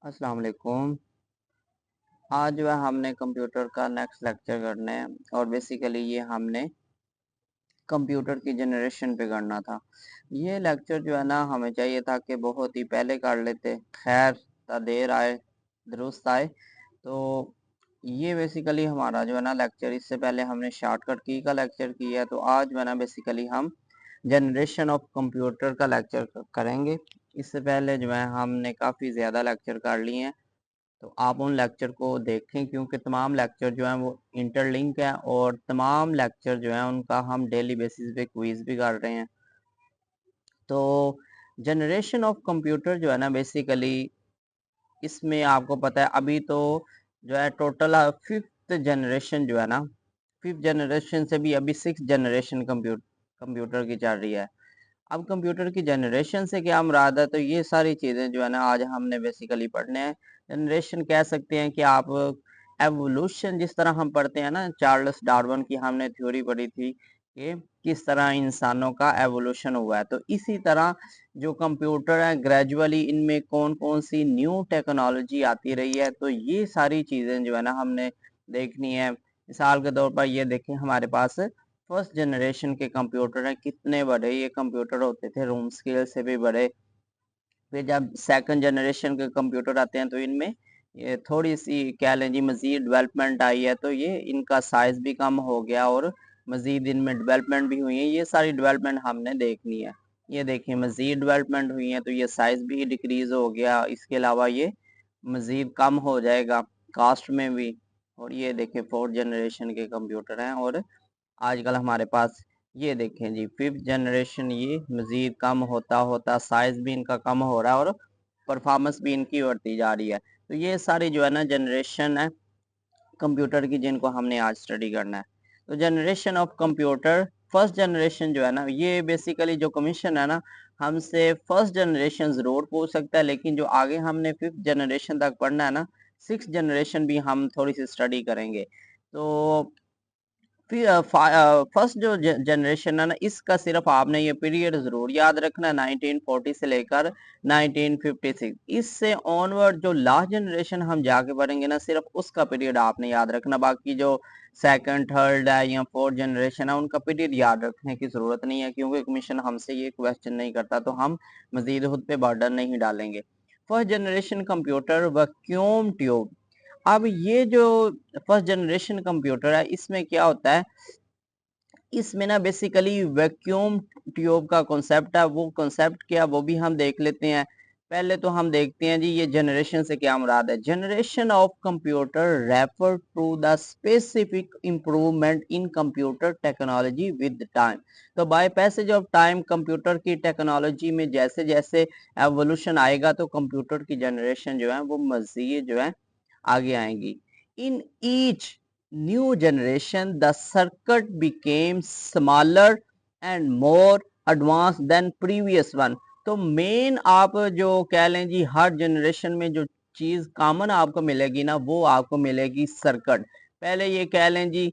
अस्सलाम वालेकुम। आज जो है हमने कंप्यूटर का नेक्स्ट लेक्चर करना है और बेसिकली ये हमने कंप्यूटर की जनरेशन पे करना था। ये लेक्चर जो है ना हमें चाहिए था कि बहुत ही पहले कर लेते, खैर देर आए दुरुस्त आए। तो ये बेसिकली हमारा जो है ना लेक्चर, इससे पहले हमने शॉर्टकट की का लेक्चर किया है, तो आज जो है ना बेसिकली हम जनरेशन ऑफ कंप्यूटर का लेक्चर करेंगे। इससे पहले जो है हमने काफ़ी ज़्यादा लेक्चर कर लिए हैं, तो आप उन लेक्चर को देखें क्योंकि तमाम लेक्चर जो हैं वो इंटरलिंक है और तमाम लेक्चर जो हैं उनका हम डेली बेसिस पे क्विज भी कर रहे हैं। तो जनरेशन ऑफ कंप्यूटर जो है ना बेसिकली इसमें आपको पता है अभी तो जो है टोटल फिफ्थ जनरेशन जो है ना, फिफ्थ जनरेशन से भी अभी सिक्स जनरेशन कंप्यूटर की चल रही है। अब कंप्यूटर की जनरेशन से क्या मुराद है, तो ये सारी चीज़ें जो है ना आज हमने बेसिकली पढ़ने हैं। जनरेशन कह सकते हैं कि आप एवोल्यूशन जिस तरह हम पढ़ते हैं ना, चार्ल्स डार्विन की हमने थ्योरी पढ़ी थी कि किस तरह इंसानों का एवोल्यूशन हुआ है, तो इसी तरह जो कंप्यूटर है ग्रेजुअली इनमें कौन कौन सी न्यू टेक्नोलॉजी आती रही है, तो ये सारी चीज़ें जो है ना हमने देखनी है। मिसाल के तौर पर ये देखें, हमारे पास फर्स्ट जनरेशन के कंप्यूटर हैं, कितने बड़े ये कंप्यूटर होते थे, रूम स्केल से भी बड़े। फिर जब सेकंड जनरेशन के कंप्यूटर आते हैं तो इनमें ये थोड़ी सी कह लें जी मजीद डेवलपमेंट आई है, तो ये इनका साइज भी कम हो गया और मजीद इनमें डेवलपमेंट भी हुई है। ये सारी डेवलपमेंट हमने देखनी है। ये देखिए मजीद डेवलपमेंट हुई है तो ये साइज भी डिक्रीज हो गया, इसके अलावा ये मजीद कम हो जाएगा कास्ट में भी। और ये देखिए फोर्थ जनरेशन के कंप्यूटर हैं और आजकल हमारे पास ये देखें जी फिफ्थ जनरेशन, ये मजीद कम होता होता साइज भी इनका कम हो रहा है और परफॉर्मेंस भी इनकी बढ़ती जा रही है। तो ये सारी जो है ना जनरेशन है कंप्यूटर की जिनको हमने आज स्टडी करना है। तो generation of computer, first generation जो है ना, ये बेसिकली जो कमीशन है ना हमसे फर्स्ट जनरेशन जरूर पूछ सकता है, लेकिन जो आगे हमने फिफ्थ जनरेशन तक पढ़ना है ना, सिक्स जनरेशन भी हम थोड़ी सी स्टडी करेंगे। तो फिर फर्स्ट जो जनरेशन है ना, इसका सिर्फ आपने ये पीरियड जरूर याद रखना, 1940 से लेकर 1956। इससे ऑनवर्ड जो लास्ट जनरेशन हम जाके पढ़ेंगे ना, सिर्फ उसका पीरियड आपने याद रखना। बाकी जो सेकंड थर्ड है या फोर्थ जनरेशन है उनका पीरियड याद रखने की जरूरत नहीं है, क्योंकि कमीशन हमसे ये क्वेश्चन नहीं करता, तो हम मजीद खुद पे बर्डन नहीं डालेंगे। First generation computer vacuum tube. अब ये जो फर्स्ट जनरेशन कंप्यूटर है इसमें क्या होता है, इसमें ना बेसिकली वैक्यूम ट्यूब का कॉन्सेप्ट है। वो कॉन्सेप्ट क्या, वो भी हम देख लेते हैं। पहले तो हम देखते हैं जी ये जनरेशन से क्या मुराद है। Generation of computer refer to the specific improvement in computer technology with time. तो by passage of time computer की टेक्नोलॉजी में जैसे जैसे एवोल्यूशन आएगा तो कंप्यूटर की जनरेशन जो है वो मजीद जो है आगे आएंगी। In each new generation the circuit became smaller and more advance than previous one. तो मेन आप जो कह लें जी हर जनरेशन में जो चीज कॉमन आपको मिलेगी ना, वो आपको मिलेगी सर्किट। पहले ये कह लें जी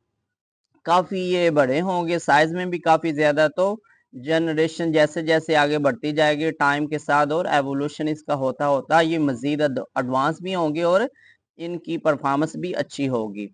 काफी ये बड़े होंगे साइज में भी काफी ज्यादा, तो जनरेशन जैसे जैसे आगे बढ़ती जाएगी टाइम के साथ और एवोल्यूशन इसका होता होता ये मजीद एडवांस भी होंगे और इनकी परफॉर्मेंस भी अच्छी होगी।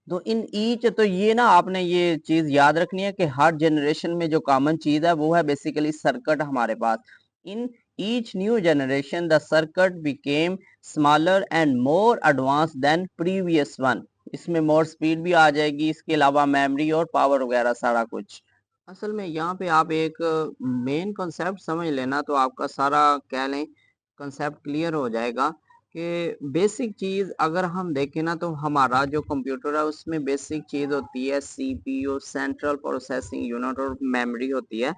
तो इन ईच, तो ये ना आपने ये चीज याद रखनी है कि हर जनरेशन में जो कॉमन चीज है वो है बेसिकली सर्किट हमारे पास। In each new generation the circuit became smaller and more advance than previous one. इसमें मोर स्पीड भी आ जाएगी, इसके अलावा मेमोरी और पावर वगैरह सारा कुछ। असल में यहाँ पे आप एक मेन कॉन्सेप्ट समझ लेना तो आपका सारा कह लें कॉन्सेप्ट क्लियर हो जाएगा कि बेसिक चीज़ अगर हम देखें ना, तो हमारा जो कंप्यूटर है उसमें बेसिक चीज़ होती है सीपीयू, सेंट्रल प्रोसेसिंग यूनिट, और मेमोरी होती है।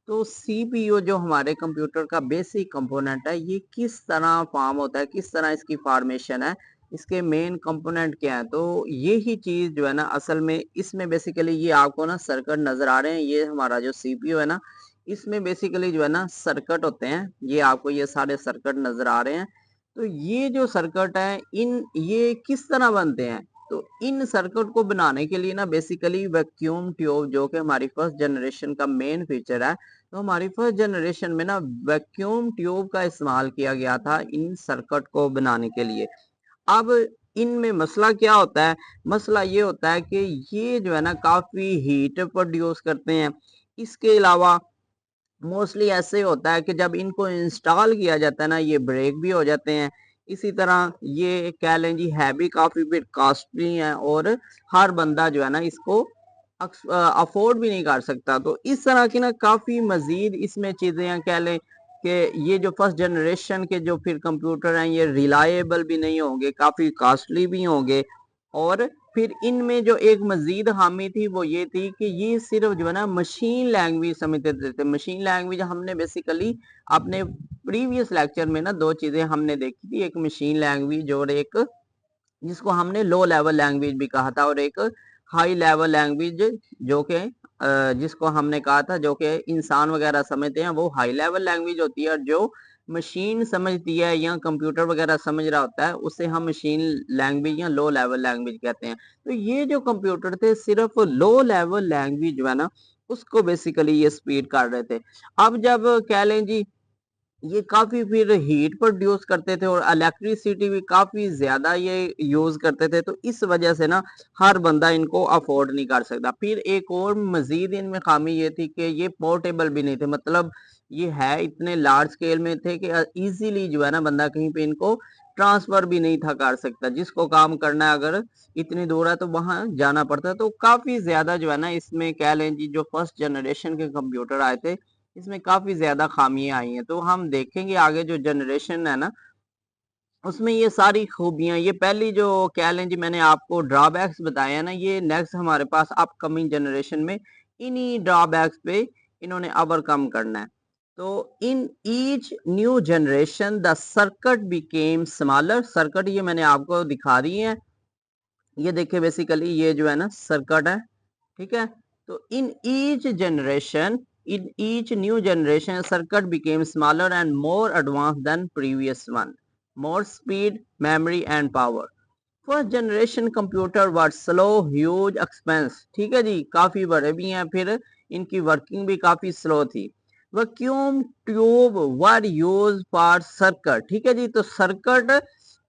तो सीपीयू जो हमारे कंप्यूटर का बेसिक कंपोनेंट है, ये किस तरह फॉर्म होता है, किस तरह इसकी फॉर्मेशन है, इसके मेन कंपोनेंट क्या है, तो ये ही चीज जो है ना असल में इसमें बेसिकली ये आपको ना सर्किट नजर आ रहे हैं। ये हमारा जो सीपीयू है ना, इसमें बेसिकली जो है ना सर्किट होते हैं, ये आपको ये सारे सर्किट नजर आ रहे हैं। तो ये जो सर्किट है इन ये किस तरह बनते हैं, तो इन सर्किट को बनाने के लिए ना बेसिकली वैक्यूम ट्यूब जो कि हमारी फर्स्ट जनरेशन का मेन फीचर है, तो हमारी फर्स्ट जनरेशन में ना वैक्यूम ट्यूब का इस्तेमाल किया गया था इन सर्किट को बनाने के लिए। अब इनमें मसला क्या होता है? मसला ये होता है कि ये जो है ना काफी हीट प्रोड्यूस करते हैं। इसके अलावा मोस्टली ऐसे होता है कि जब इनको इंस्टॉल किया जाता है ना, ये ब्रेक भी हो जाते हैं। इसी तरह ये कह लें जी है भी काफी फिर कॉस्टली है और हर बंदा जो है ना इसको अफोर्ड भी नहीं कर सकता। तो इस तरह की ना काफी मजीद इसमें चीजें हैं, कह लें कि ये जो फर्स्ट जनरेशन के जो फिर कंप्यूटर हैं ये रिलायबल भी नहीं होंगे, काफी कॉस्टली भी होंगे। और फिर इनमें जो एक मजीद खामी थी वो ये थी कि ये सिर्फ जो है ना मशीन लैंग्वेज समझते थे। मशीन लैंग्वेज हमने बेसिकली अपने प्रीवियस लेक्चर में ना दो चीजें हमने देखी थी, एक मशीन लैंग्वेज और एक जिसको हमने लो लेवल लैंग्वेज भी कहा था, और एक हाई लेवल लैंग्वेज जो कि जिसको हमने कहा था जो कि इंसान वगैरह समझते हैं वो हाई लेवल लैंग्वेज होती है, और जो मशीन समझती है या कंप्यूटर वगैरह समझ रहा होता है उसे हम मशीन लैंग्वेज या लो लेवल लैंग्वेज कहते हैं। तो ये जो कंप्यूटर थे सिर्फ लो लेवल लैंग्वेज जो है ना उसको बेसिकली ये स्पीड कर रहे थे। अब जब कह लें जी ये काफी फिर हीट प्रोड्यूस करते थे और इलेक्ट्रिसिटी भी काफी ज्यादा ये यूज करते थे, तो इस वजह से ना हर बंदा इनको अफोर्ड नहीं कर सकता। फिर एक और मजीद इनमें खामी ये थी कि ये पोर्टेबल भी नहीं थे, मतलब ये है इतने लार्ज स्केल में थे कि इजीली जो है ना बंदा कहीं पे इनको ट्रांसफर भी नहीं था कर सकता। जिसको काम करना है अगर इतनी दूर है तो वहां जाना पड़ता है। तो काफी ज्यादा जो है ना इसमें कह लें जी जो फर्स्ट जनरेशन के कंप्यूटर आए थे इसमें काफी ज्यादा खामियां आई हैं। तो हम देखेंगे आगे जो जनरेशन है ना उसमें ये सारी खूबियां, ये पहली जो कह लें जी मैंने आपको ड्रॉबैक्स बताया ना, ये नेक्स्ट हमारे पास अपकमिंग जनरेशन में इन्हीं ड्रॉबैक्स पे इन्होंने ओवरकम करना है। तो इन each new generation the circuit became smaller. Circuit ये मैंने आपको दिखा दी है, ये देखिए बेसिकली ये जो है ना सर्किट है, ठीक है। तो in each new generation circuit became smaller and more advanced than previous one, more speed, memory and power. First generation computer were slow, huge, expense, ठीक है जी, काफी बड़े भी हैं, फिर इनकी वर्किंग भी काफी स्लो थी। Vacuum tube were use for circuit, ठीक है जी। तो सर्किट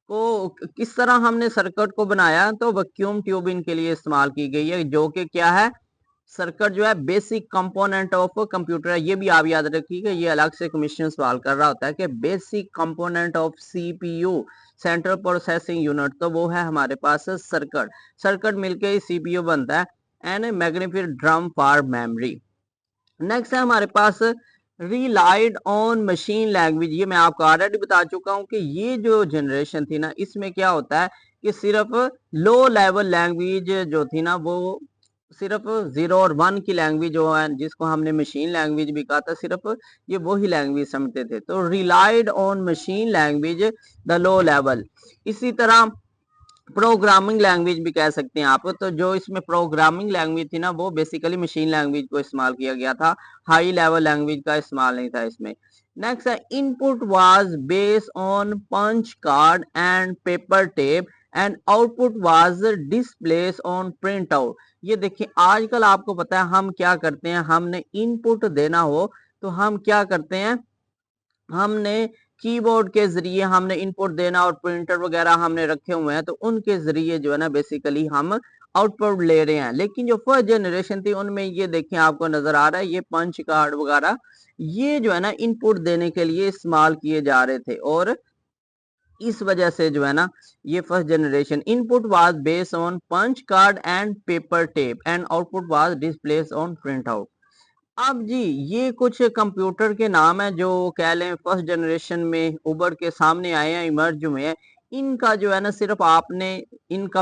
को किस तरह हमने सर्किट को बनाया, तो वैक्यूम ट्यूब इनके लिए इस्तेमाल की गई है, जो कि क्या है, सर्किट जो है बेसिक कंपोनेंट ऑफ कंप्यूटर है। ये भी आप याद रखिएगा, ये अलग से क्वेश्चन सवाल कर रहा होता है कि basic component of CPU, central processing unit, तो वो है हमारे पास सर्किट। सर्किट मिलके ही सीपीयू बनता है, and magnified drum for memory. Next है हमारे पास रिलाइड ऑन मशीन लैंग्वेज। ये मैं आपको ऑलरेडी बता चुका हूं कि ये जो जनरेशन थी ना इसमें क्या होता है कि सिर्फ लो लेवल लैंग्वेज जो थी ना वो सिर्फ 0 और 1 की लैंग्वेज जो है जिसको हमने मशीन लैंग्वेज भी कहा था, सिर्फ ये वही लैंग्वेज समझते थे। तो relied on machine language the low level. इसी तरह प्रोग्रामिंग लैंग्वेज भी कह सकते हैं आप। तो जो इसमें प्रोग्रामिंग लैंग्वेज थी ना वो बेसिकली मशीन लैंग्वेज को इस्तेमाल किया गया था, हाई लेवल लैंग्वेज का इस्तेमाल नहीं था इसमें। नेक्स्ट है input was based on punch card and paper tape and output was displace on print out. ये देखिए आजकल आपको पता है हम क्या करते हैं, हमने इनपुट देना हो तो हम क्या करते हैं, हमने कीबोर्ड के जरिए हमने इनपुट देना और प्रिंटर वगैरह हमने रखे हुए हैं, तो उनके जरिए जो है ना बेसिकली हम आउटपुट ले रहे हैं। लेकिन जो फर्स्ट जनरेशन थी उनमें ये देखें आपको नजर आ रहा है ये पंच कार्ड वगैरह ये जो है ना इनपुट देने के लिए इस्तेमाल किए जा रहे थे, और इस वजह से जो है ना ये first generation input was based on punch card and paper tape and output was displace on print out. अब जी ये कुछ कंप्यूटर के नाम है जो कह लें फर्स्ट जनरेशन में उभर के सामने आए हैं, इमर्ज हुए हैं। इनका जो है ना सिर्फ आपने इनका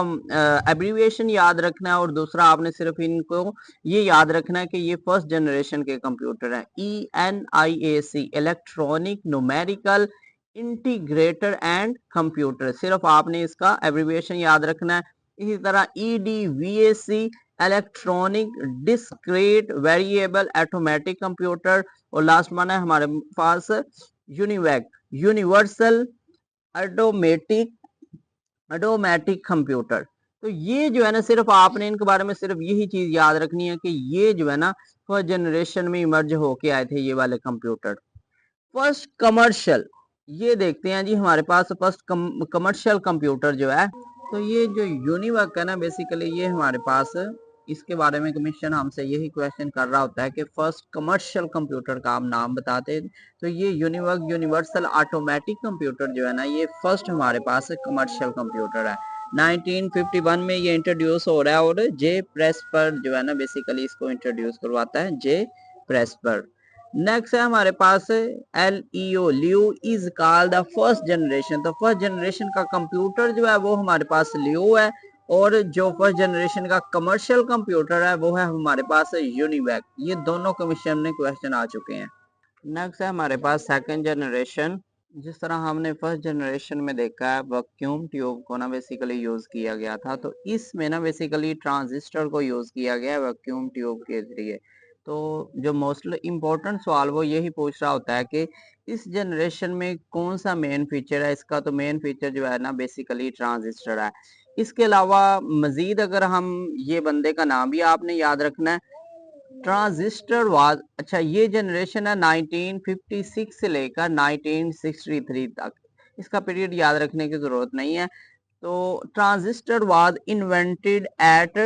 एब्रीविएशन याद रखना है, और दूसरा आपने सिर्फ इनको ये याद रखना है कि ये फर्स्ट जनरेशन के कंप्यूटर हैं। ENIAC, electronic numerical integrator and computer, सिर्फ आपने इसका एब्रीविएशन याद रखना है। इसी तरह EDVAC, electronic discrete variable automatic computer, और लास्ट वन है हमारे पास UNIVAC, universal automatic automatic computer. तो ये जो है ना सिर्फ आपने इनके बारे में सिर्फ यही चीज याद रखनी है कि ये जो है ना फर्स्ट जनरेशन में इमर्ज होके आए थे ये वाले कंप्यूटर। फर्स्ट कमर्शियल, ये देखते हैं जी हमारे पास फर्स्ट कमर्शियल कंप्यूटर जो है, तो ये जो यूनिवर्क है ना बेसिकली ये हमारे पास, इसके बारे में कमीशन हमसे यही क्वेश्चन कर रहा होता है कि फर्स्ट कमर्शियल कंप्यूटर का आप नाम बताते, तो ये यूनिवर्क यूनिवर्सल ऑटोमेटिक कंप्यूटर जो है ना ये फर्स्ट हमारे पास कमर्शियल कंप्यूटर है। 1951 में ये इंट्रोड्यूस हो रहा है और जे प्रेसपर जो है ना बेसिकली इसको इंट्रोड्यूस करवाता है, जे प्रेसपर। नेक्स्ट है हमारे पास LEO, Leo is called the first generation. तो फर्स्ट जनरेशन का कंप्यूटर जो है वो हमारे पास लियो है, और जो फर्स्ट जनरेशन का कमर्शियल कंप्यूटर है वो है हमारे पास यूनिवैक। ये दोनों कमीशन में क्वेश्चन आ चुके हैं। नेक्स्ट है हमारे पास सेकंड जनरेशन। जिस तरह हमने फर्स्ट जनरेशन में देखा है वैक्यूम ट्यूब को ना बेसिकली यूज किया गया था, तो इसमें ना बेसिकली ट्रांजिस्टर को यूज किया गया है वैक्यूम ट्यूब के जरिए। तो जो मोस्ट इम्पोर्टेंट सवाल वो यही पूछ रहा होता है कि इस जनरेशन में कौन सा मेन फीचर है इसका, तो मेन फीचर जो है ना बेसिकली ट्रांजिस्टर है। इसके अलावा मजीद अगर हम ये बंदे का नाम भी आपने याद रखना है, ट्रांजिस्टर वाज, अच्छा ये जनरेशन है 1956 से लेकर 1963 तक, इसका पीरियड याद रखने की जरूरत नहीं है। तो transistor was invented at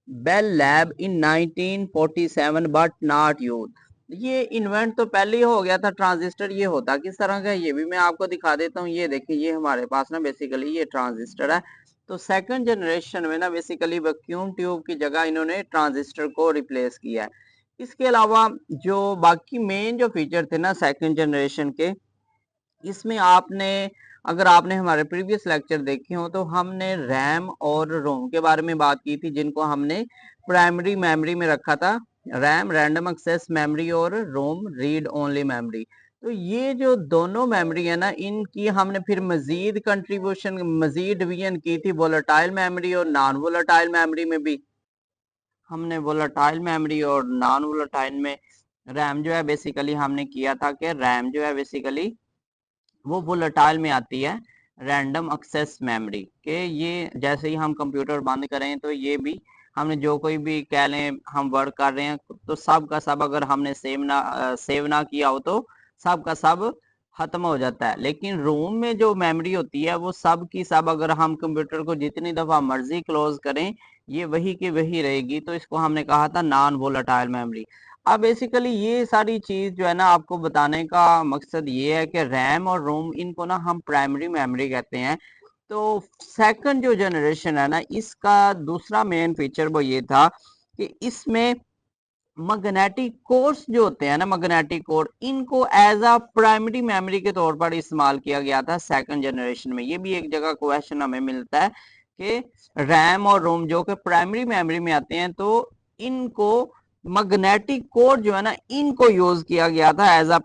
Bell lab in 1947 but not used. ये इन्वेंट तो पहले ही हो गया था ट्रांजिस्टर, ये होता किस तरह का ये भी मैं आपको दिखा देता हूँ। ये देखिए ये हमारे पास ना बेसिकली ये ट्रांजिस्टर है। तो सेकंड जनरेशन में ना बेसिकली वैक्यूम ट्यूब की जगह इन्होंने ट्रांजिस्टर को रिप्लेस किया है। इसके अलावा जो बाकी मेन जो फीचर थे ना सेकंड जनरेशन के, इसमें आपने अगर आपने हमारे प्रीवियस लेक्चर देखे हो तो हमने रैम और रोम के बारे में बात की थी, जिनको हमने प्राइमरी मेमोरी में रखा था। रैम रैंडम एक्सेस मेमोरी और रोम रीड ओनली मेमोरी। तो ये जो दोनों मेमोरी है ना इनकी हमने फिर मजीद कंट्रीब्यूशन मजीद डिवीजन की थी वोलेटाइल मेमोरी और नॉन वोलेटाइल मेमोरी में भी। हमने वोलेटाइल मेमोरी और नॉन वोलेटाइल में रैम जो है बेसिकली हमने किया था कि रैम जो है बेसिकली वो वोलेटाइल में आती है रैंडम एक्सेस मेमोरी के। ये जैसे ही हम कंप्यूटर बंद करें तो ये भी हमने जो कोई भी कह लें हम वर्क कर रहे हैं तो सब का सब अगर हमने सेव ना किया हो तो सब का सब खत्म हो जाता है। लेकिन रोम में जो मेमोरी होती है वो सब की सब अगर हम कंप्यूटर को जितनी दफा मर्जी क्लोज करें ये वही की वही रहेगी। तो इसको हमने कहा था नॉन वोलेटाइल मेमोरी। अब बेसिकली ये सारी चीज जो है ना आपको बताने का मकसद ये है कि रैम और रोम इनको ना हम प्राइमरी मेमोरी कहते हैं। तो सेकंड जो जनरेशन है ना इसका दूसरा मेन फीचर वो ये था कि इसमें मैग्नेटिक कोर्स जो होते हैं ना मैग्नेटिक कोर, इनको एज अ प्राइमरी मेमोरी के तौर पर इस्तेमाल किया गया था सेकंड जनरेशन में। ये भी एक जगह क्वेश्चन हमें मिलता है कि रैम और रोम जो कि प्राइमरी मेमोरी में आते हैं तो इनको मैग्नेटिक कोर जो है ना इनको यूज किया गया था एज अ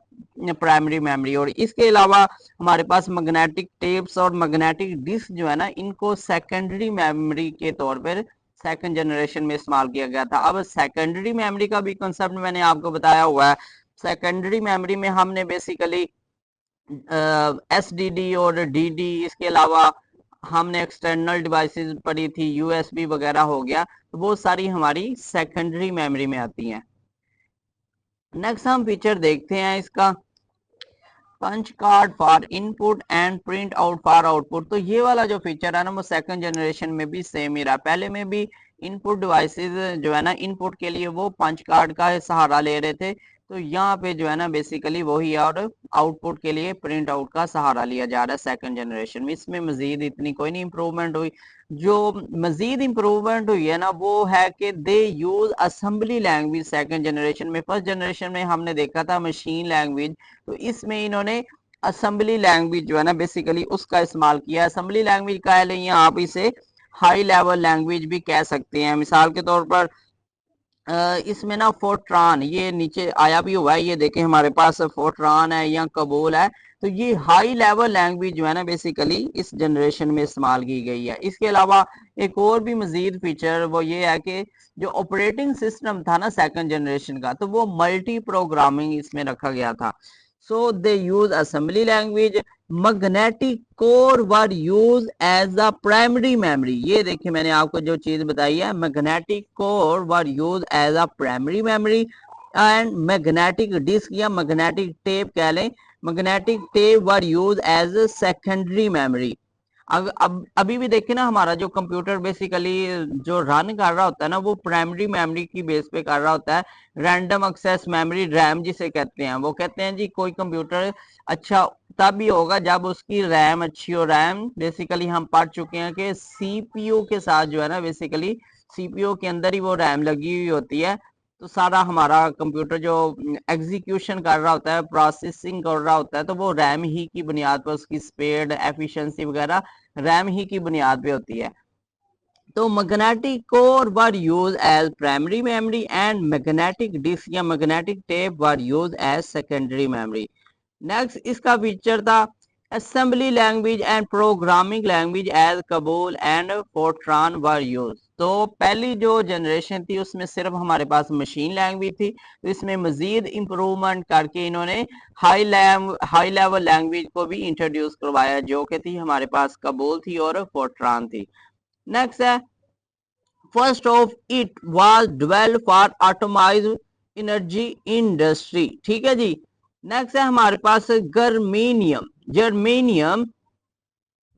प्राइमरी मेमोरी। और इसके अलावा हमारे पास मैग्नेटिक टेप्स और मैग्नेटिक डिस्क जो है ना इनको सेकेंडरी मेमोरी के तौर पर सेकंड जनरेशन में इस्तेमाल किया गया था। अब सेकेंडरी मेमोरी का भी कंसेप्ट मैंने आपको बताया हुआ है। सेकेंडरी मेमोरी में हमने बेसिकली SDD और DD, इसके अलावा हमने एक्सटर्नल डिवाइसेस पढ़ी थी, USB वगैरह हो गया, तो वो सारी हमारी सेकेंडरी मेमोरी में आती हैं। नेक्स्ट हम फीचर देखते हैं इसका, punch card for input and print out for output. तो ये वाला जो फीचर है ना वो सेकंड जनरेशन में भी सेम ही रहा। पहले में भी इनपुट डिवाइसेस जो है ना इनपुट के लिए वो पंच कार्ड का सहारा ले रहे थे, तो यहाँ पे जो है ना बेसिकली वही, और आउटपुट के लिए प्रिंट आउट का सहारा लिया जा रहा है सेकंड जनरेशन में। इसमें मजीद इतनी कोई नहीं इम्प्रूवमेंट हुई। जो मजीद इम्प्रूवमेंट हुई है ना वो है कि they use assembly language second generation में। फर्स्ट जनरेशन में हमने देखा था मशीन लैंग्वेज, तो इसमें इन्होंने असेंबली लैंग्वेज जो है ना बेसिकली उसका इस्तेमाल किया। असेंबली लैंग्वेज कह लें या आप इसे हाई लेवल लैंग्वेज भी कह सकते हैं। मिसाल के तौर पर इसमें ना फोर्ट्रान ये नीचे आया भी हुआ है, ये देखें हमारे पास फोर्ट्रान है या कबूल है। तो ये हाई लेवल लैंग्वेज जो है ना बेसिकली इस जनरेशन में इस्तेमाल की गई है। इसके अलावा एक और भी मजीद फीचर वो ये है कि जो ऑपरेटिंग सिस्टम था ना सेकंड जनरेशन का, तो वो मल्टी प्रोग्रामिंग इसमें रखा गया था। So they use assembly language, magnetic core were use as a primary memory. ये देखिए मैंने आपको जो चीज बताई है, magnetic core were use as a primary memory and magnetic disk या मैग्नेटिक टेप कह लें, magnetic tape were use as secondary memory. अब अभी भी देखें ना, हमारा जो कंप्यूटर बेसिकली जो रन कर रहा होता है ना, वो प्राइमरी मेमोरी की बेस पे कर रहा होता है। रैंडम एक्सेस मेमोरी, रैम जिसे कहते हैं, वो कहते हैं जी कोई कंप्यूटर अच्छा तब ही होगा जब उसकी रैम अच्छी हो। रैम बेसिकली हम पढ़ चुके हैं कि सीपीयू के साथ जो है ना, बेसिकली सीपीयू के अंदर ही वो रैम लगी हुई होती है। तो सारा हमारा कंप्यूटर जो एग्जीक्यूशन कर रहा होता है, प्रोसेसिंग कर रहा होता है, तो वो रैम ही की बुनियाद पर, उसकी स्पीड, एफिशिएंसी वगैरह रैम ही की बुनियाद पे होती है। तो magnetic core were use as primary memory and magnetic disk या magnetic tape were use as secondary memory. Next इसका फीचर था assembly language and programming language as COBOL and FORTRAN were use. तो पहली जो जनरेशन थी उसमें सिर्फ हमारे पास मशीन लैंग्वेज थी, तो इसमें मजीद इम्प्रूवमेंट करके इन्होंने हाई लेवल लैंग्वेज को भी इंट्रोड्यूस करवाया, जो कि थी हमारे पास कबूल थी और फोर्ट्रान थी। नेक्स्ट है first of it was developed for atomize energy industry. ठीक है जी। नेक्स्ट है हमारे पास germanium. Germanium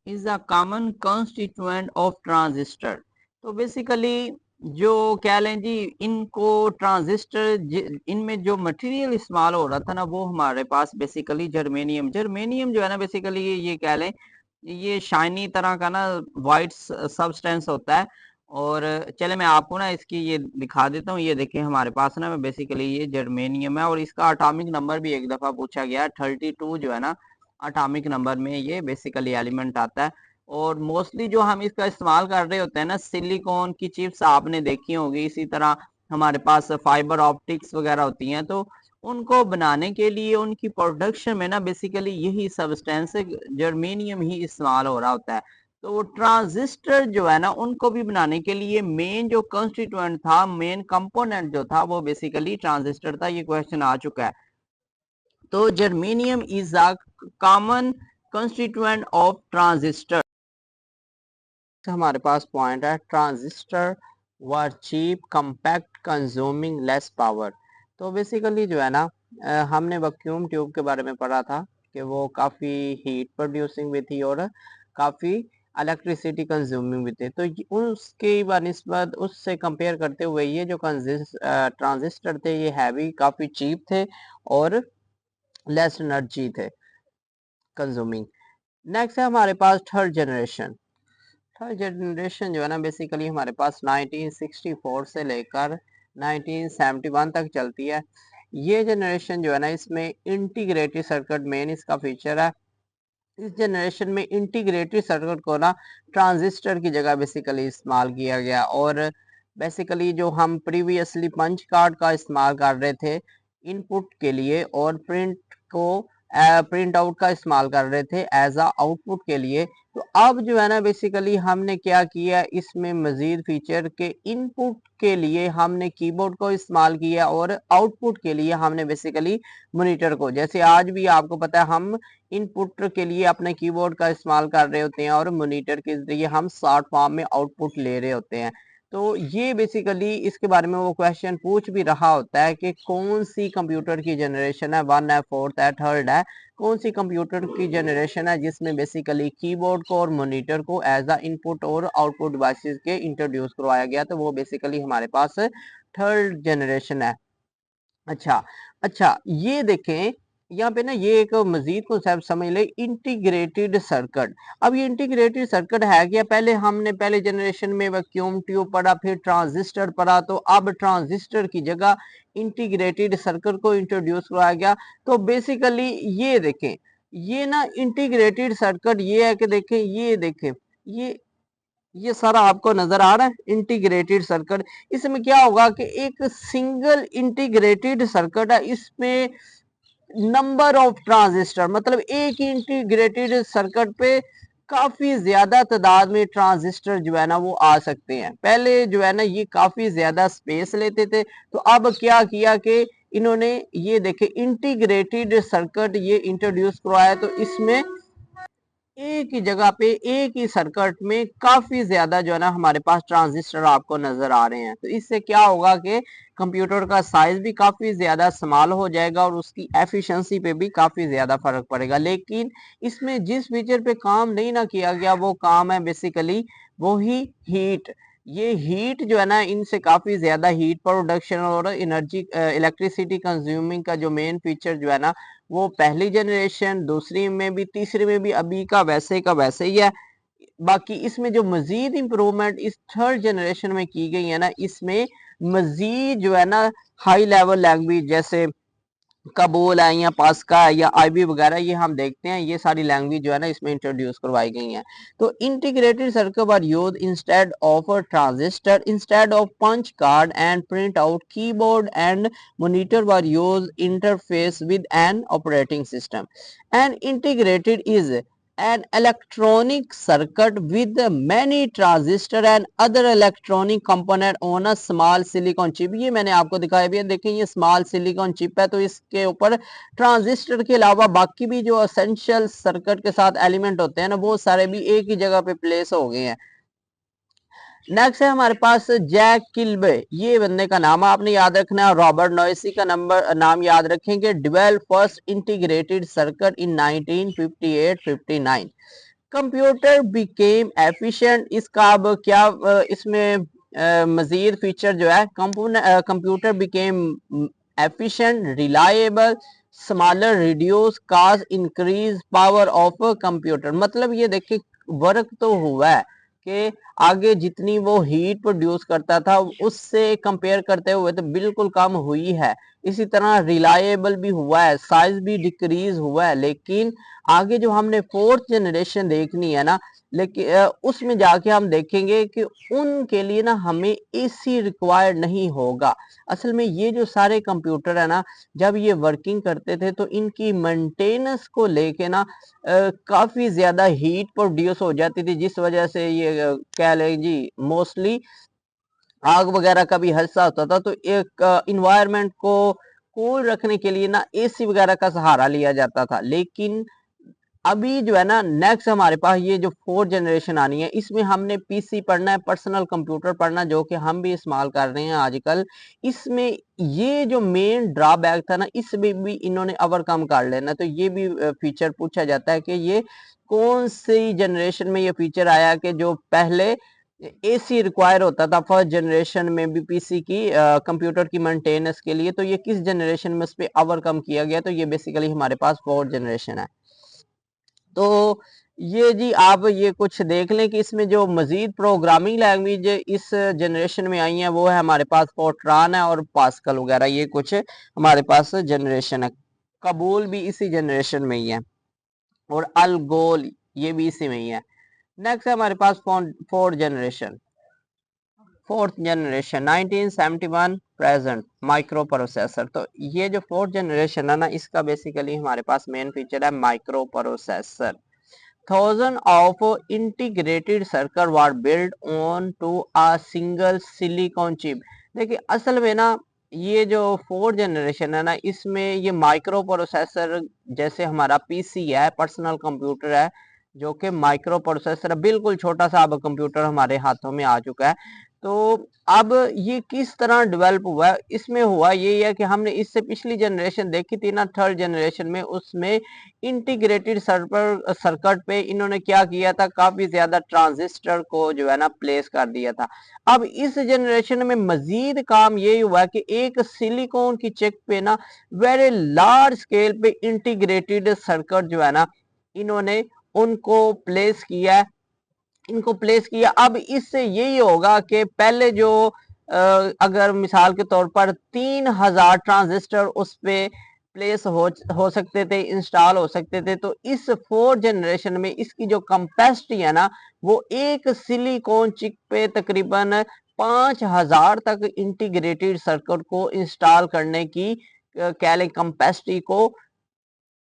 is a common constituent of transistor. तो बेसिकली जो कह लें जी, इनको ट्रांजिस्टर इनमें जो मटेरियल इस्तेमाल हो रहा था ना, वो हमारे पास बेसिकली जर्मेनियम। जर्मेनियम जो है ना, बेसिकली ये कह लें, ये शाइनी तरह का ना वाइट सब्सटेंस होता है। और चले मैं आपको ना इसकी ये दिखा देता हूँ। ये देखिए हमारे पास ना बेसिकली ये जर्मेनियम है, और इसका अटॉमिक नंबर भी एक दफा पूछा गया, 32 जो है ना अटॉमिक नंबर में ये बेसिकली एलिमेंट आता है। और मोस्टली जो हम इसका इस्तेमाल कर रहे होते हैं ना, सिलिकॉन की चिप्स आपने देखी होगी, इसी तरह हमारे पास फाइबर ऑप्टिक्स वगैरह होती हैं, तो उनको बनाने के लिए उनकी प्रोडक्शन में ना बेसिकली यही सब्सटेंस जर्मेनियम ही इस्तेमाल हो रहा होता है। तो ट्रांजिस्टर जो है ना, उनको भी बनाने के लिए मेन जो कंस्टिट्यूएंट था, मेन कंपोनेंट जो था, वो बेसिकली ट्रांजिस्टर था। ये क्वेश्चन आ चुका है। तो germanium is a common constituent of transistor. हमारे पास पॉइंट है transistor were cheap compact consuming less power. तो बेसिकली जो है ना, हमने वैक्यूम ट्यूब के बारे में पढ़ा था कि वो काफ़ी हीट प्रोड्यूसिंग भी थी और काफ़ी इलेक्ट्रिसिटी कंज्यूमिंग भी थे। तो उसके बनिस्बत उससे कंपेयर करते हुए ये जो ट्रांजिस्टर थे, ये हैवी काफ़ी चीप थे और लेस एनर्जी थे कंज्यूमिंग। नेक्स्ट है हमारे पास थर्ड जनरेशन। थर्ड जनरेशन जो है ना, बेसिकली हमारे पास 1964 से लेकर 1971 तक चलती है। ये जनरेशन जो है ना, इसमें इंटीग्रेटेड सर्किट मेन इसका फीचर है। इस जनरेशन में इंटीग्रेटेड सर्किट को ना ट्रांजिस्टर की जगह बेसिकली इस्तेमाल किया गया। और बेसिकली जो हम प्रीवियसली पंच कार्ड का इस्तेमाल कर रहे थे इनपुट के लिए, और प्रिंट आउट का इस्तेमाल कर रहे थे एज आ आउटपुट के लिए, तो अब जो है ना बेसिकली हमने क्या किया, इसमें मजीद फीचर के इनपुट के लिए हमने कीबोर्ड को इस्तेमाल किया और आउटपुट के लिए हमने बेसिकली मॉनिटर को। जैसे आज भी आपको पता है हम इनपुट के लिए अपने कीबोर्ड का इस्तेमाल कर रहे होते हैं और मॉनिटर के जरिए हम शॉर्ट फॉर्म में आउटपुट ले रहे होते हैं। तो ये बेसिकली इसके बारे में वो क्वेश्चन पूछ भी रहा होता है कि कौन सी कंप्यूटर की जनरेशन है, 1 है, 4th है, 3rd है, कौन सी कंप्यूटर की जनरेशन है जिसमें बेसिकली कीबोर्ड को और मॉनिटर को एज अ इनपुट और आउटपुट डिवाइसेस के इंट्रोड्यूस करवाया गया। तो वो बेसिकली हमारे पास 3rd जनरेशन है। अच्छा, अच्छा, ये देखें यहाँ पे ना, ये एक मजीद कॉन्सेप्ट समझ ले, इंटीग्रेटेड सर्किट। अब ये इंटीग्रेटेड सर्किट है क्या? हमने पहले जनरेशन में वैक्यूम ट्यूब पढ़ा, फिर ट्रांजिस्टर पढ़ा, तो अब ट्रांजिस्टर की जगह इंटीग्रेटेड सर्किट को इंट्रोड्यूस कराया गया। तो बेसिकली ये देखें, ये ना इंटीग्रेटेड सर्किट ये है कि देखें, ये देखें, ये सारा आपको नजर आ रहा है इंटीग्रेटेड सर्किट। इसमें क्या होगा कि एक सिंगल इंटीग्रेटेड सर्किट है, इसमें नंबर ऑफ ट्रांजिस्टर, मतलब एक ही इंटीग्रेटेड सर्किट पे काफी ज्यादा तादाद में ट्रांजिस्टर जो है ना वो आ सकते हैं। पहले जो है ना ये काफी ज्यादा स्पेस लेते थे, तो अब क्या किया कि इन्होंने ये देखे इंटीग्रेटेड सर्किट ये इंट्रोड्यूस करवाया। तो इसमें एक ही जगह पे एक ही सर्किट में काफी ज्यादा जो है ना हमारे पास ट्रांजिस्टर आपको नजर आ रहे हैं। तो इससे क्या होगा कि कंप्यूटर का साइज भी काफी ज्यादा स्मॉल हो जाएगा और उसकी एफिशिएंसी पे भी काफी ज्यादा फर्क पड़ेगा। लेकिन इसमें जिस फीचर पे काम नहीं ना किया गया वो काम है बेसिकली वही हीट। ये हीट जो है ना इनसे काफी ज्यादा हीट प्रोडक्शन और एनर्जी इलेक्ट्रिसिटी कंज्यूमिंग का जो मेन फीचर जो है ना वो पहली जनरेशन, दूसरी में भी, तीसरी में भी अभी का वैसे ही है। बाकी इसमें जो मजीद इंप्रूवमेंट इस थर्ड जनरेशन में की गई है ना, इसमें मजीद जो है ना हाई लेवल लैंग्वेज जैसे कबोल है या पास्का है या आईबी वगैरह, ये हम देखते हैं ये सारी लैंग्वेज जो है ना इसमें इंट्रोड्यूस करवाई गई हैं। तो integrated circuit are used instead of a transistor instead of punch card and print out keyboard and monitor are used interface with an operating system and integrated is an electronic circuit with many transistor and other electronic component on a small silicon chip। ये मैंने आपको दिखाया भी है, देखें ये small silicon chip है तो इसके ऊपर ट्रांजिस्टर के अलावा बाकी भी जो असेंशियल सर्किट के साथ एलिमेंट होते हैं ना वो सारे भी एक ही जगह पे प्लेस हो गए हैं। नेक्स्ट है हमारे पास जैक किल्बे, ये बंदे का नाम आपने याद रखना है। रॉबर्ट नॉइसी का नाम याद रखेंगे। Develop first integrated circuit in 1958-59। Computer became efficient. इसका अब क्या इसमें मजीद फीचर जो है, computer became efficient, reliable, smaller, reduce cost, increase power of computer. मतलब ये देखिए वर्क तो हुआ है कि आगे जितनी वो हीट प्रोड्यूस करता था उससे कंपेयर करते हुए तो बिल्कुल कम हुई है। इसी तरह रिलायबल भी हुआ है, साइज भी डिक्रीज हुआ है। लेकिन आगे जो हमने फोर्थ जनरेशन देखनी है ना, लेकिन उसमें जाके हम देखेंगे कि उनके लिए ना हमें एसी रिक्वायर्ड नहीं होगा। असल में ये जो सारे कंप्यूटर है ना जब ये वर्किंग करते थे तो इनकी मेंटेनेंस को लेके ना काफी ज्यादा हीट प्रोड्यूस हो जाती थी, जिस वजह से ये कह लें जी मोस्टली आग वगैरह का भी हादसा होता था। तो एक इन्वायरमेंट को कूल रखने के लिए ना एसी वगैरह का सहारा लिया जाता था। लेकिन अभी जो है ना नेक्स्ट हमारे पास ये जो फोर्थ जनरेशन आनी है इसमें हमने पीसी पढ़ना है, पर्सनल कंप्यूटर पढ़ना, जो कि हम भी इस्तेमाल कर रहे हैं आजकल। इसमें ये जो मेन ड्रॉबैक था ना इसमें भी इन्होंने ओवरकम कर लेना। तो ये भी फीचर पूछा जाता है कि ये कौन सी जनरेशन में ये फीचर आया कि जो पहले एसी रिक्वायर होता था फर्स्ट जनरेशन में भी पीसी की कंप्यूटर की मेंटेनेंस के लिए, तो ये किस जनरेशन में उस पर ओवरकम किया गया। तो ये बेसिकली हमारे पास फोर्थ जनरेशन है। तो ये जी आप ये कुछ देख लें कि इसमें जो मजीद प्रोग्रामिंग लैंग्वेज इस जनरेशन में आई है वो है हमारे पास फोर्ट्रान है और पास्कल वगैरह, ये कुछ हमारे पास जनरेशन है। कबूल भी इसी जनरेशन में ही है और अलगोल ये भी इसी में ही है। नेक्स्ट है हमारे पास fourth generation 1971 present microprocessor. तो ये जो फोर्थ जनरेशन है ना इसका बेसिकली हमारे पास मेन फीचर है micro processor. Thousands of integrated circuit were built on to a single silicon chip। देखिए असल में ना ये जो फोर्थ जनरेशन है ना इसमें ये माइक्रो प्रोसेसर जैसे हमारा पीसी है, पर्सनल कंप्यूटर है, जो कि माइक्रो प्रोसेसर बिल्कुल छोटा सा अब कंप्यूटर हमारे हाथों में आ चुका है। तो अब ये किस तरह डेवलप हुआ है, इसमें हुआ ये है कि हमने इससे पिछली जनरेशन देखी थी ना थर्ड जनरेशन में, उसमें इंटीग्रेटेड सर्किट पे इन्होंने क्या किया था, काफी ज्यादा ट्रांजिस्टर को जो है ना प्लेस कर दिया था। अब इस जनरेशन में मजीद काम ये हुआ कि एक सिलिकॉन की चिप पे ना वेरी लार्ज स्केल पे इंटीग्रेटेड सर्किट जो है ना इन्होंने उनको प्लेस किया, इनको प्लेस किया। अब इससे यही होगा कि पहले जो अगर मिसाल के तौर पर 3000 ट्रांजिस्टर उस पे प्लेस हो सकते थे, इंस्टॉल हो सकते थे, तो इस फोर्थ जनरेशन में इसकी जो कैपेसिटी है ना वो एक सिलिकॉन चिप पे तकरीबन 5000 तक इंटीग्रेटेड सर्किट को इंस्टॉल करने की कह लें कैपेसिटी को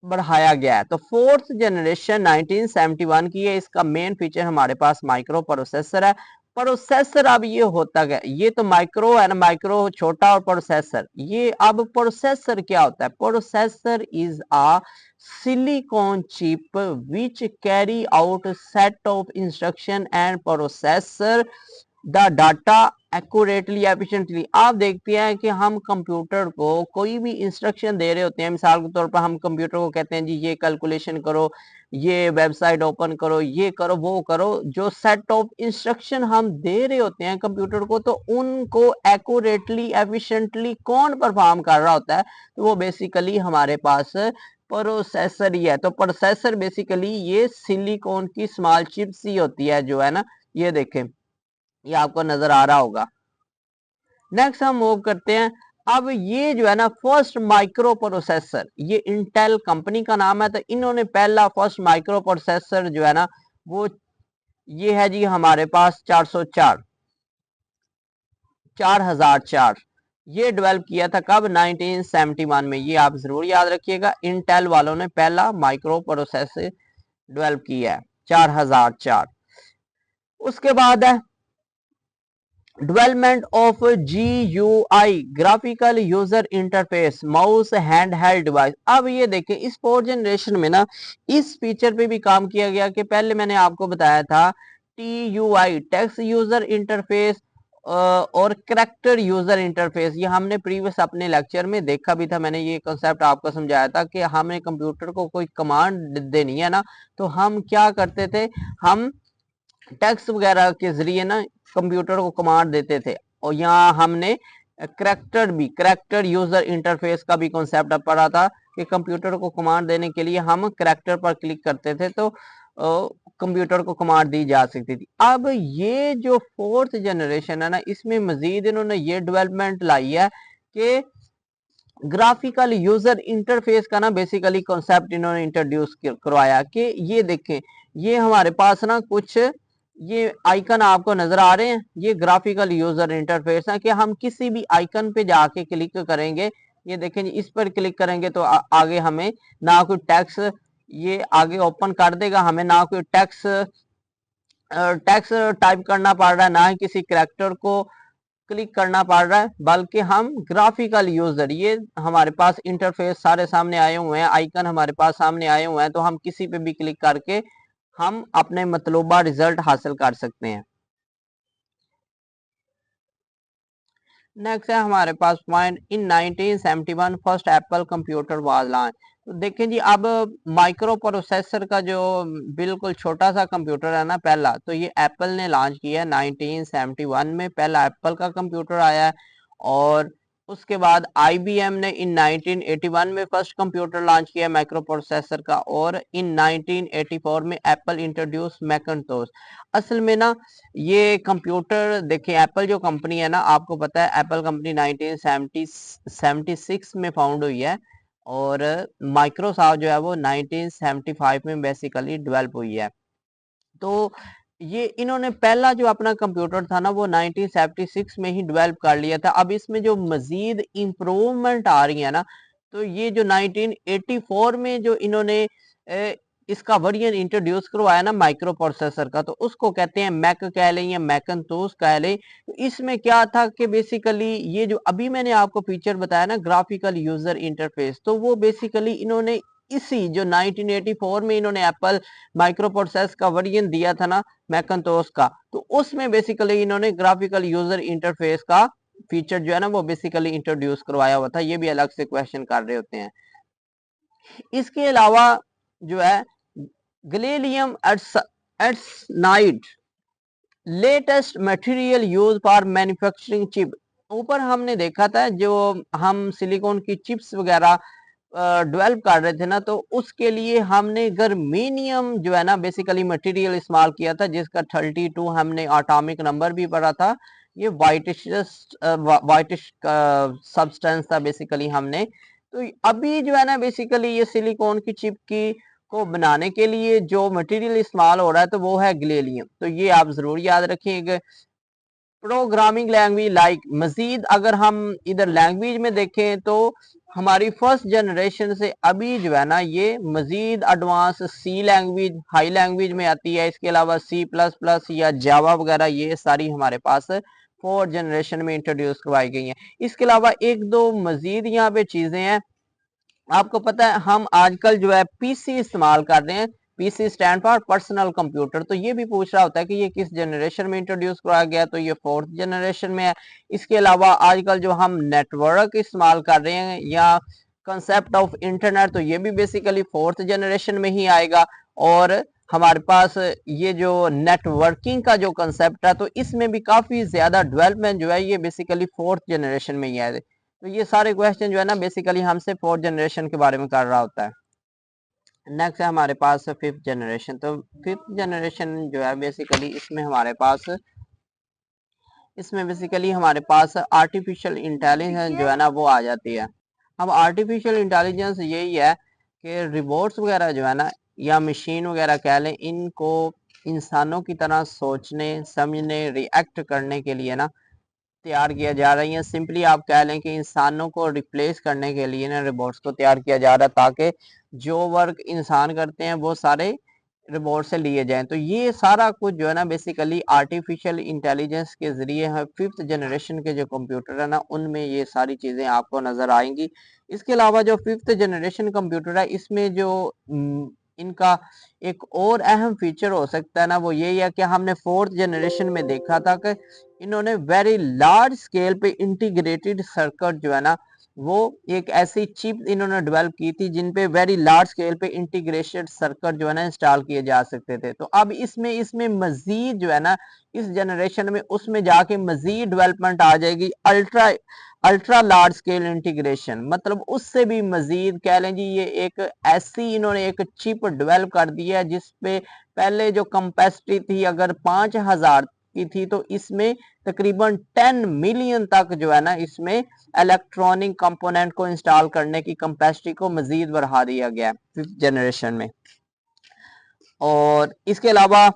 बढ़ाया गया है। तो फोर्थ जनरेशन 1971 की है। इसका मेन फीचर हमारे पास माइक्रो प्रोसेसर है। प्रोसेसर अब ये होता क्या, ये तो माइक्रो है ना, माइक्रो छोटा और प्रोसेसर, ये अब प्रोसेसर क्या होता है, processor is a silicon chip which carry out set of instruction and processor the data accurately efficiently. आप देखते हैं कि हम कंप्यूटर को कोई भी इंस्ट्रक्शन दे रहे होते हैं, मिसाल के तौर पर हम कंप्यूटर को कहते हैं जी ये कैलकुलेशन करो, ये वेबसाइट ओपन करो, ये करो, वो करो, जो सेट ऑफ इंस्ट्रक्शन हम दे रहे होते हैं कंप्यूटर को, तो उनको एक्यूरेटली एफिशिएंटली कौन परफॉर्म कर रहा होता है, तो वो बेसिकली हमारे पास प्रोसेसर ही है। तो प्रोसेसर बेसिकली ये सिलिकॉन की स्मॉल चिप्स ही होती है जो है ना, ये देखें, ये आपको नजर आ रहा होगा। नेक्स्ट हम मूव करते हैं। अब ये जो है ना फर्स्ट माइक्रो प्रोसेसर, ये इंटेल कंपनी का नाम है, तो इन्होंने पहला फर्स्ट माइक्रो प्रोसेसर जो है ना वो ये है जी हमारे पास 404 4004, ये डेवलप किया था कब, 1971 में। ये आप जरूर याद रखिएगा, इंटेल वालों ने पहला माइक्रो प्रोसेसर डेवलप किया है 4004। उसके बाद है development of GUI graphical user interface mouse hand held device. अब ये देखें इस 4th जनरेशन में ना इस फीचर पे भी काम किया गया कि पहले मैंने आपको बताया था TUI टेक्स्ट यूजर इंटरफेस और करैक्टर यूजर इंटरफेस, ये हमने प्रीवियस अपने लेक्चर में देखा भी था। मैंने ये कॉन्सेप्ट आपको समझाया था कि हमें कंप्यूटर को कोई कमांड देनी है ना, तो हम क्या करते थे, हम टेक्स्ट वगैरह के जरिए ना कंप्यूटर को कमांड देते थे। और यहाँ हमने करैक्टर यूजर इंटरफेस का भी कॉन्सेप्ट पढ़ा था कि कंप्यूटर को कमांड देने के लिए हम करैक्टर पर क्लिक करते थे तो कंप्यूटर को कमांड दी जा सकती थी। अब ये जो 4th जनरेशन है ना, इसमें मजीद इन्होंने ये डेवलपमेंट लाई है कि ग्राफिकल यूजर इंटरफेस का ना बेसिकली कॉन्सेप्ट इन्होंने इंट्रोड्यूस करवाया कि ये देखें, ये हमारे पास ना कुछ ये आइकन आपको नजर आ रहे हैं, ये ग्राफिकल यूजर इंटरफेस है कि हम किसी भी आइकन पे जाके क्लिक करेंगे, ये देखें इस पर क्लिक करेंगे तो आगे हमें ना कोई टेक्स्ट ये आगे ओपन कर देगा, हमें ना कोई टेक्स्ट टाइप करना पड़ रहा है, ना ही किसी कैरेक्टर को क्लिक करना पड़ रहा है, बल्कि हम ग्राफिकल यूजर, ये हमारे पास इंटरफेस सारे सामने आए हुए हैं, आइकन हमारे पास सामने आए हुए हैं, तो हम किसी पे भी क्लिक करके हम अपने मतलूबा रिजल्ट हासिल कर सकते हैं। नेक्स्ट है हमारे पास point in 1971 first Apple computer was launch. तो देखें जी, अब माइक्रो प्रोसेसर का जो बिल्कुल छोटा सा कंप्यूटर है ना पहला, तो ये एप्पल ने लॉन्च किया 1971 में, पहला एप्पल का कंप्यूटर आया है। और उसके बाद IBM ने इन 1981 में फर्स्ट कंप्यूटर लॉन्च किया माइक्रो प्रोसेसर का, और इन 1984 में एप्पल इंट्रोड्यूस मैकिन्टोश। असल में ना ये कंप्यूटर देखिए, एप्पल जो कंपनी है ना, आपको पता है एप्पल कंपनी 1976 में फाउंड हुई है, और माइक्रोसॉफ्ट जो है वो 1975 में बेसिकली डेवलप हुई है। तो ये इन्होंने पहला जो अपना कंप्यूटर था ना वो 1976 में ही डेवलप कर लिया था। अब इसमें जो मजीद इम्प्रूवमेंट आ रही है ना, तो ये जो 1984 में जो इन्होंने इसका वर्जन इंट्रोड्यूस करवाया ना माइक्रो प्रोसेसर का, तो उसको कहते हैं मैक कह लें या मैकनतोस कह लें। तो इसमें क्या था कि बेसिकली ये जो अभी मैंने आपको फीचर बताया ना ग्राफिकल यूजर इंटरफेस, तो वो बेसिकली इन्होंने इसी जो 1984 में इन्होंने एप्पल माइक्रो प्रोसेस का वर्जन दिया था ना मैकनतोस का, तो उसमें बेसिकली इन्होंने ग्राफिकल यूजर इंटरफेस का फीचर जो है ना वो बेसिकली इंट्रोड्यूस करवाया हुआ था। ये भी अलग से क्वेश्चन कर रहे होते हैं। इसके अलावा जो है gallium arsenide latest material use for manufacturing chip. ऊपर हमने देखा था जो हम सिलिकॉन की चिप्स वगैरह डेवलप कर रहे थे ना, तो उसके लिए हमने गर्मीनियम जो है ना बेसिकली मटेरियल इस्तेमाल किया था, जिसका 32 हमने एटॉमिक नंबर भी पढ़ा था। ये वाइटिश सब्सटेंस था बेसिकली हमने। तो अभी जो है ना बेसिकली ये सिलिकॉन की चिप की को बनाने के लिए जो मटेरियल इस्तेमाल हो रहा है तो वो है गैलियम। तो ये आप जरूर याद रखिएगा। Programming language like. मजीद अगर हम इधर लैंग्वेज में देखें तो हमारी फर्स्ट जनरेशन से अभी जो है ना ये मजीद advance C language high language में आती है। इसके अलावा सी प्लस प्लस या जावा वगैरह ये सारी हमारे पास फोर्थ जनरेशन में इंट्रोड्यूस करवाई गई हैं। इसके अलावा एक दो मजीद यहाँ पे चीजें हैं। आपको पता है हम आजकल जो है पीसी इस्तेमाल कर रहे हैं। PC stand for personal computer. तो ये भी पूछ रहा होता है कि ये किस जनरेशन में इंट्रोड्यूस कराया गया, तो ये फोर्थ जनरेशन में है। इसके अलावा आजकल जो हम नेटवर्क इस्तेमाल कर रहे हैं या कंसेप्ट ऑफ इंटरनेट, तो ये भी बेसिकली फोर्थ जनरेशन में ही आएगा। और हमारे पास ये जो नेटवर्किंग का जो कंसेप्ट है तो इसमें भी काफी ज्यादा डेवलपमेंट जो है ये बेसिकली फोर्थ जनरेशन में ही है। तो ये सारे क्वेश्चन जो है ना बेसिकली हमसे फोर्थ जनरेशन के बारे में कर रहा होता है। नेक्स्ट है हमारे पास फिफ्थ जनरेशन। तो फिफ्थ जनरेशन जो है बेसिकली इसमें बेसिकली हमारे पास आर्टिफिशियल इंटेलिजेंस जो है ना वो आ जाती है। अब आर्टिफिशियल इंटेलिजेंस यही है कि रिबोट्स वगैरह जो है ना या मशीन वगैरह कह लें, इनको इंसानों की तरह सोचने समझने रिएक्ट करने के लिए ना तैयार किया जा रही है। सिंपली आप कह लें कि इंसानों को रिप्लेस करने के लिए ना रोबोट्स को तैयार किया जा रहा है, ताकि जो वर्क इंसान करते हैं वो सारे रोबोट से लिए जाएं। तो ये सारा कुछ जो है ना बेसिकली आर्टिफिशियल इंटेलिजेंस के जरिए है। फिफ्थ जनरेशन के जो कंप्यूटर है ना उनमें ये सारी चीजें आपको नजर आएंगी। इसके अलावा जो फिफ्थ जनरेशन कंप्यूटर है इसमें जो इनका एक और अहम फीचर हो सकता है ना वो यही है कि हमने फोर्थ जनरेशन में देखा था कि इन्होंने वेरी लार्ज स्केल पे इंटीग्रेटेड सर्किट जो है ना वो एक ऐसी चिप इन्होंने डेवलप की थी जिन पे वेरी लार्ज स्केल पे इंटीग्रेटेड सर्किट जो है ना इंस्टॉल किए जा सकते थे। तो अब इसमें मजीद जो है ना इस जनरेशन में उसमें जाके मजीद डेवलपमेंट आ जाएगी। अल्ट्रा लार्ज स्केल इंटीग्रेशन, मतलब उससे भी मजीद कह लें जी ये एक ऐसी इन्होंने एक चिप डेवलप कर दी है जिसपे पहले जो कैपेसिटी थी अगर 5000 की थी तो इसमें तकरीबन 10 मिलियन तक जो है ना इसमें इलेक्ट्रॉनिक कंपोनेंट को इंस्टॉल करने की कैपेसिटी को मजीद बढ़ा दिया गया है फिफ्थ जनरेशन में। और इसके अलावा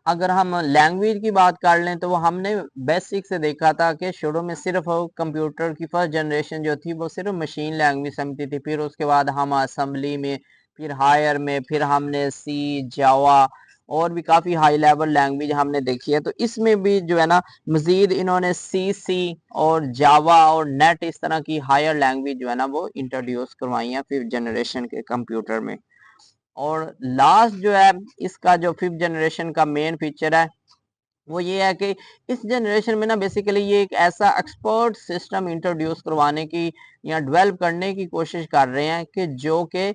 अगर हम लैंग्वेज की बात कर लें तो वो हमने बेसिक से देखा था कि शुरू में सिर्फ कंप्यूटर की फर्स्ट जनरेशन जो थी वो सिर्फ मशीन लैंग्वेज समझती थी। फिर उसके बाद हम असेंबली में, फिर हायर में, फिर हमने सी जावा और भी काफ़ी हाई लेवल लैंग्वेज हमने देखी है। तो इसमें भी जो है ना मजीद इन्होंने सी और जावा और नेट इस तरह की हायर लैंग्वेज जो है ना वो इंट्रोड्यूस करवाई है फिफ्थ जनरेशन के कंप्यूटर में। और लास्ट जो है इसका जो फिफ्थ जनरेशन का मेन फीचर है वो ये है कि इस जनरेशन में ना बेसिकली ये एक ऐसा एक्सपर्ट सिस्टम इंट्रोड्यूस करवाने की या डेवलप करने की कोशिश कर रहे हैं कि जो कि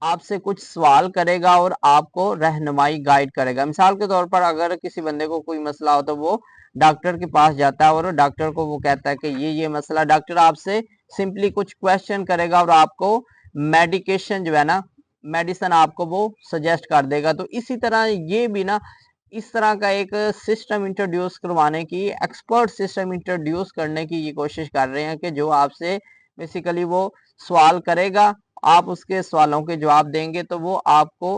आपसे कुछ सवाल करेगा और आपको रहनुमाई गाइड करेगा। मिसाल के तौर पर अगर किसी बंदे को कोई मसला हो तो वो डॉक्टर के पास जाता है और डॉक्टर को वो कहता है कि ये मसला, डॉक्टर आपसे सिंपली कुछ क्वेश्चन करेगा और आपको मेडिकेशन जो है ना मेडिसिन आपको वो सजेस्ट कर देगा। तो इसी तरह ये भी ना इस तरह का एक सिस्टम इंट्रोड्यूस करवाने की, एक्सपर्ट सिस्टम इंट्रोड्यूस करने की ये कोशिश कर रहे हैं कि जो आपसे बेसिकली वो सवाल करेगा, आप उसके सवालों के जवाब देंगे तो वो आपको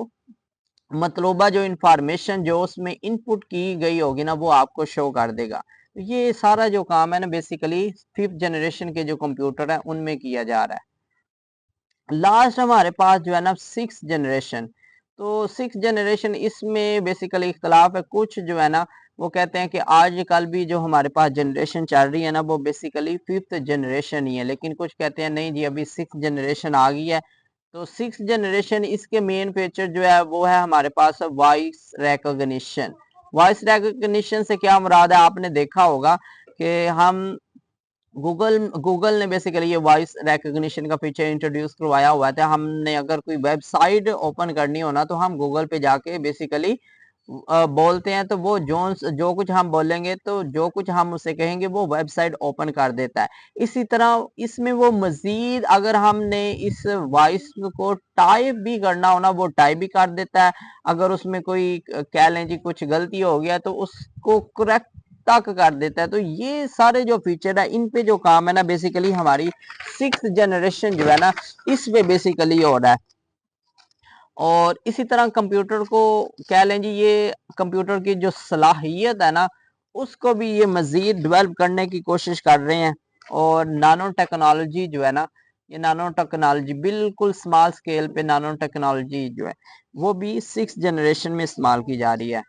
मतलूबा जो इंफॉर्मेशन जो उसमें इनपुट की गई होगी ना वो आपको शो कर देगा। तो ये सारा जो काम है ना बेसिकली फिफ्थ जनरेशन के जो कंप्यूटर है उनमें किया जा रहा है। लास्ट हमारे पास जो है ना सिक्स जनरेशन। तो सिक्स जनरेशन इसमें बेसिकली इख्तलाफ है। कुछ जो है ना वो कहते हैं कि आजकल भी जो हमारे पास जनरेशन चल रही है ना वो बेसिकली फिफ्थ जनरेशन ही है, लेकिन कुछ कहते हैं नहीं जी अभी सिक्स जनरेशन आ गई है। तो सिक्स जनरेशन इसके मेन फीचर जो है वो है हमारे पास वॉइस रिकॉग्निशन। वॉइस रिकॉग्निशन से क्या मुराद है, आपने देखा होगा कि हम गूगल ने बेसिकली ये वॉइस रिकॉग्निशन का फीचर इंट्रोड्यूस करवाया हुआ था। हमने अगर कोई वेबसाइट ओपन करनी हो ना तो हम गूगल पे जाके बेसिकली बोलते हैं तो वो जो कुछ हम बोलेंगे तो जो कुछ हम उसे कहेंगे वो वेबसाइट ओपन कर देता है। इसी तरह इसमें वो मजीद अगर हमने इस वॉइस को टाइप भी करना हो ना वो टाइप भी कर देता है। अगर उसमें कोई कह लें जी कुछ गलती हो गया तो उसको करेक्ट तक कर देता है। तो ये सारे जो फीचर है इन पे जो काम है ना बेसिकली हमारी सिक्स जनरेशन जो है ना इस पे बेसिकली हो रहा है। और इसी तरह कंप्यूटर को कह लें जी, ये कंप्यूटर की जो सलाहियत है ना, उसको भी ये मज़ीद डेवलप करने की कोशिश कर रहे हैं। और नानो टेक्नोलॉजी जो है ना, ये नानो टेक्नोलॉजी बिल्कुल स्मॉल स्केल पे नानो टेक्नोलॉजी जो है वो भी 6th जनरेशन में इस्तेमाल की जा रही है।